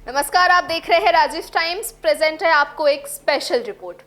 नमस्कार, आप देख रहे हैं राजीव टाइम्स। प्रेजेंट है आपको एक स्पेशल रिपोर्ट।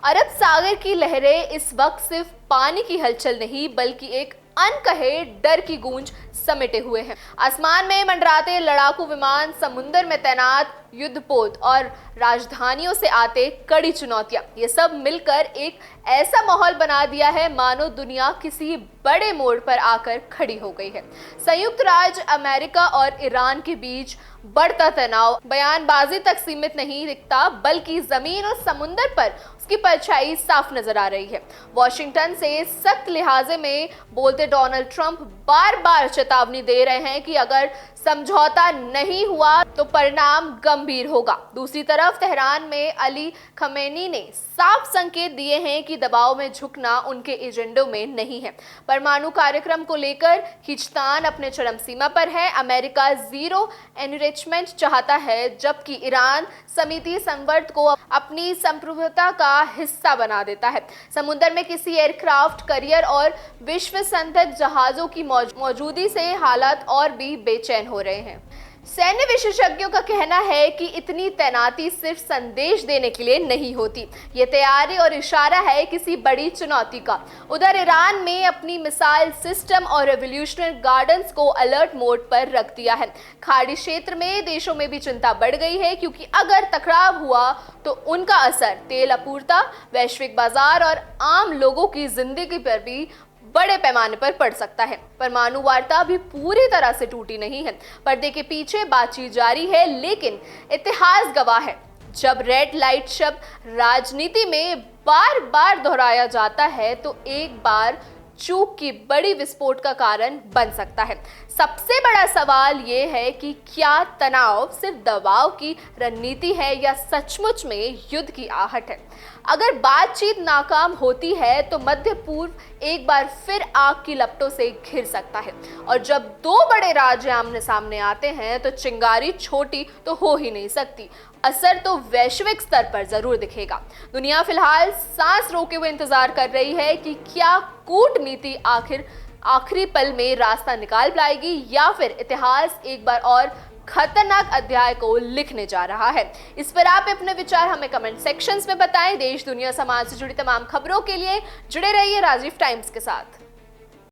अरब सागर की लहरें इस वक्त सिर्फ पानी की हलचल नहीं बल्कि एक अनकहे डर की गूंज समेटे हुए हैं। आसमान में मंडराते लड़ाकू विमान, समुद्र में तैनात युद्धपोत और राजधानियों से आते कड़ी चुनौतियां, ये सब मिलकर एक ऐसा माहौल बना दिया है मानो दुनिया किसी बड़े मोड़ पर आकर खड़ी हो गई है। संयुक्त राज्य अमेरिका और ईरान के बीच बढ़ता तनाव बयानबाजी तक सीमित नहीं दिखता बल्कि जमीन और समुद्र पर उसकी परछाई साफ नजर आ रही है। वॉशिंगटन से सख्त लिहाजे में बोलते डोनाल्ड ट्रंप बार बार चेतावनी दे रहे हैं कि अगर समझौता नहीं हुआ तो परिणाम गंभीर होगा। दूसरी तरफ तेहरान में अली खमेनी ने साफ संकेत दिए हैं कि दबाव में झुकना उनके एजेंडों में नहीं है। परमाणु कार्यक्रम को लेकर खींचतान अपने चरम सीमा पर है। अमेरिका जीरो एनरिचमेंट चाहता है जबकि ईरान समिति संवर्त को अपनी संप्रभुता का हिस्सा बना देता है। समुद्र में किसी एयरक्राफ्ट करियर और विश्व संतक जहाजों की मौजूदगी से हालात और भी बेचैन हो रहे हैं। सैन्य विशेषज्ञों का कहना है कि इतनी तैनाती सिर्फ संदेश देने के लिए नहीं होती, ये तैयारी और इशारा है किसी बड़ी चुनौती का। उधर ईरान में अपनी मिसाइल सिस्टम और रेवोल्यूशनरी गार्डन्स को अलर्ट मोड पर रख दिया है। खाड़ी क्षेत्र में देशों में भी चिंता बढ़ गई है क्योंकि अगर टकराव हुआ तो उनका असर तेल आपूर्ति, वैश्विक बाजार और आम लोगों की जिंदगी पर भी बड़े पैमाने पर पड़ सकता है। परमाणु वार्ता भी पूरी तरह से टूटी नहीं है, पर्दे के पीछे बातचीत जारी है, लेकिन इतिहास गवाह है जब रेड लाइट शब्द राजनीति में बार बार दोहराया जाता है तो एक बार चूक की बड़ी विस्फोट का कारण बन सकता है। सबसे बड़ा सवाल ये है कि क्या तनाव सिर्फ दबाव की रणनीति है या सचमुच में युद्ध की आहट है। अगर बातचीत नाकाम होती है तो मध्य पूर्व एक बार फिर आग की लपटों से घिर सकता है और जब दो बड़े राज्य आमने सामने आते हैं तो चिंगारी छोटी तो हो ही नहीं सकती। असर तो वैश्विक स्तर पर जरूर दिखेगा। दुनिया फिलहाल सांस रोके हुए इंतजार कर रही है कि क्या कूटनीति आखिरी पल में रास्ता निकाल पाएगी या फिर इतिहास एक बार और खतरनाक अध्याय को लिखने जा रहा है। इस पर आप अपने विचार हमें कमेंट सेक्शंस में बताएं। देश, दुनिया, समाज से जुड़ी तमाम खबरों के लिए जुड़े रहिए राजीव टाइम्स के साथ।